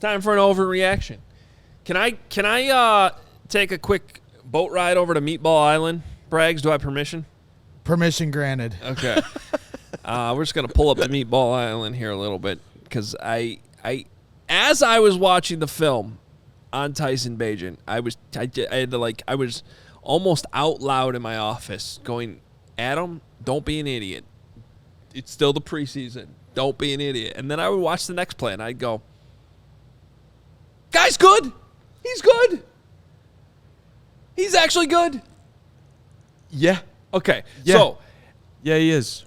time for an overreaction. Can I take a quick boat ride over to Meatball Island? Braggs, do I have permission? Permission granted. Okay. We're just going to pull up to Meatball Island here a little bit because as I was watching the film on Tyson Bagent, I was almost out loud in my office going, Adam, don't be an idiot. It's still the preseason. Don't be an idiot. And then I would watch the next play and I'd go, guy's good. He's good. He's actually good. Yeah. Okay. Yeah. So, yeah, he is.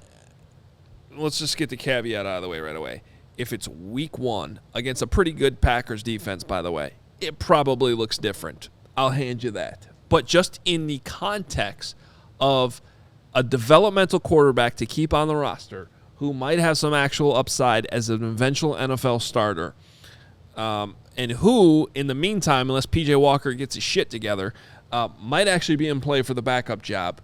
Let's just get the caveat out of the way right away. If it's week 1 against a pretty good Packers defense, by the way, it probably looks different. I'll hand you that. But just in the context of a developmental quarterback to keep on the roster who might have some actual upside as an eventual NFL starter, and who, in the meantime, unless P.J. Walker gets his shit together, might actually be in play for the backup job.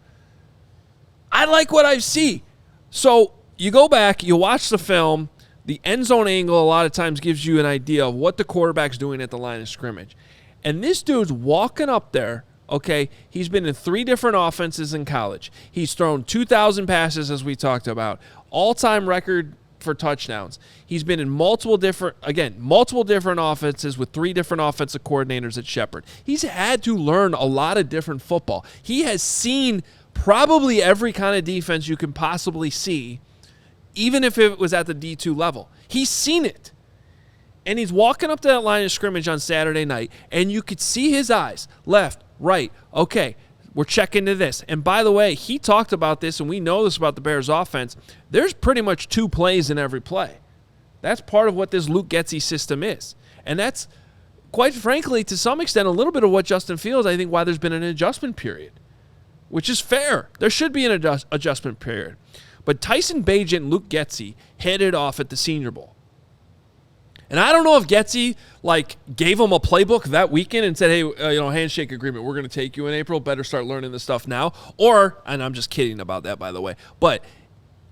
I like what I see. So you go back, you watch the film, the end zone angle a lot of times gives you an idea of what the quarterback's doing at the line of scrimmage. And this dude's walking up there, okay? He's been in 3 different offenses in college. He's thrown 2,000 passes, as we talked about, all-time record for touchdowns. He's been in multiple different offenses with 3 different offensive coordinators at Shepherd. He's had to learn a lot of different football. He has seen probably every kind of defense you can possibly see, even if it was at the D2 level. He's seen it. And he's walking up to that line of scrimmage on Saturday night, and you could see his eyes, left, right, okay, we're checking to this. And by the way, he talked about this, and we know this about the Bears offense. There's pretty much 2 plays in every play. That's part of what this Luke Getsy system is. And that's, quite frankly, to some extent, a little bit of what Justin Fields, I think, why there's been an adjustment period, which is fair. There should be an adjustment period. But Tyson Bagent and Luke Getsy headed off at the Senior Bowl. And I don't know if Getsy, gave him a playbook that weekend and said, hey, handshake agreement, we're going to take you in April, better start learning this stuff now. Or, and I'm just kidding about that, by the way, but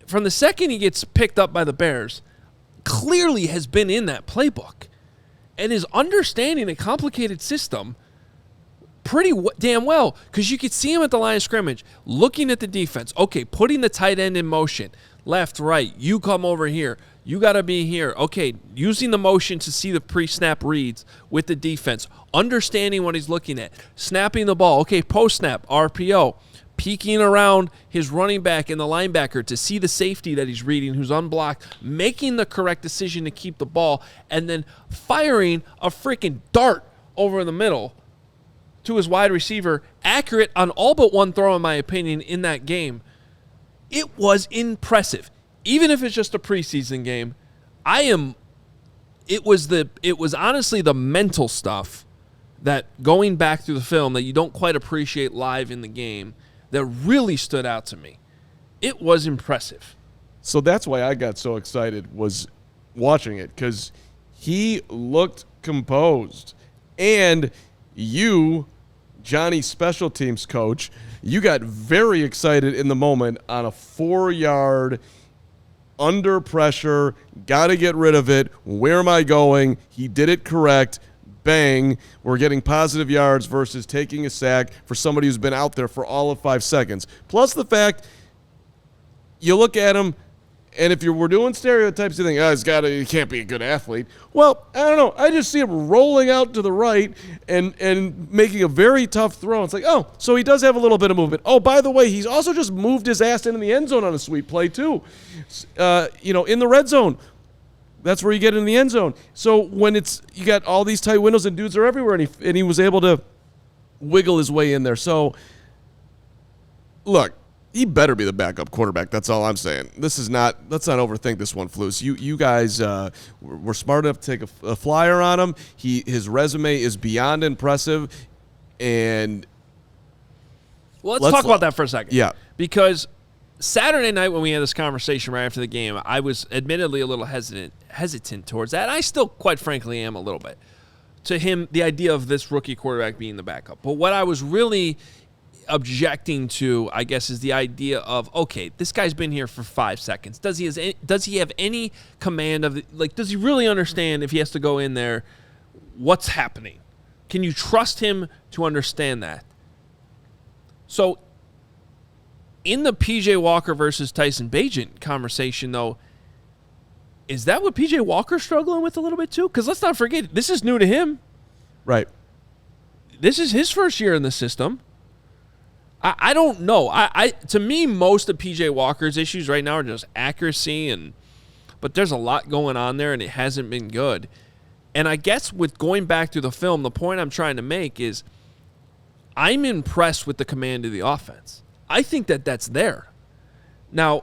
from the second he gets picked up by the Bears, clearly has been in that playbook and is understanding a complicated system pretty damn well, because you could see him at the line of scrimmage, looking at the defense, okay, putting the tight end in motion, left, right, you come over here, you got to be here, okay, using the motion to see the pre-snap reads with the defense, understanding what he's looking at, snapping the ball, okay, post-snap, RPO, peeking around his running back and the linebacker to see the safety that he's reading who's unblocked, making the correct decision to keep the ball, and then firing a freaking dart over the middle to his wide receiver, accurate on all but one throw, in my opinion, in that game. It was impressive. Even if it's just a preseason game, it was honestly the mental stuff that, going back through the film, that you don't quite appreciate live in the game, that really stood out to me. It was impressive. So that's why I got so excited, was watching it, because he looked composed. And you, Johnny special teams coach, you got very excited in the moment on a 4-yard under pressure, got to get rid of it. Where am I going? He did it correct. Bang. We're getting positive yards versus taking a sack for somebody who's been out there for all of 5 seconds. Plus the fact, you look at him, and if we're doing stereotypes, you think, he can't be a good athlete. Well, I don't know. I just see him rolling out to the right and making a very tough throw. It's like, oh, so he does have a little bit of movement. Oh, by the way, he's also just moved his ass into the end zone on a sweet play too. In the red zone. That's where you get in the end zone. So when you got all these tight windows and dudes are everywhere, and he was able to wiggle his way in there. So, look. He better be the backup quarterback. That's all I'm saying. Let's not overthink this one, Flus. You guys were smart enough to take a flyer on him. His resume is beyond impressive. And let's talk about that for a second. Yeah. Because Saturday night when we had this conversation right after the game, I was admittedly a little hesitant towards that. I still, quite frankly, am a little bit. To him, the idea of this rookie quarterback being the backup. But what I was really objecting to, I guess, is the idea of, okay, this guy's been here for 5 seconds. Does he have any command of does he really understand if he has to go in there what's happening? Can you trust him to understand that? So in the P.J. Walker versus Tyson Bagent conversation, though, is that what P.J. Walker's struggling with a little bit too? Because let's not forget, this is new to him. Right. This is his first year in the system. I don't know. To me, most of P.J. Walker's issues right now are just accuracy, but there's a lot going on there, and it hasn't been good. And I guess with going back through the film, the point I'm trying to make is I'm impressed with the command of the offense. I think that that's there. Now,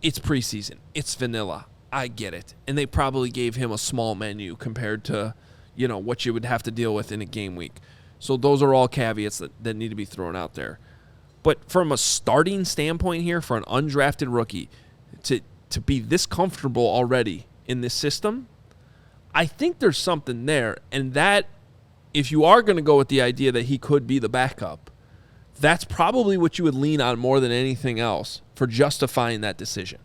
it's preseason. It's vanilla. I get it. And they probably gave him a small menu compared to, what you would have to deal with in a game week. So those are all caveats that need to be thrown out there. But from a starting standpoint here, for an undrafted rookie, to be this comfortable already in this system, I think there's something there. And that, if you are going to go with the idea that he could be the backup, that's probably what you would lean on more than anything else for justifying that decision.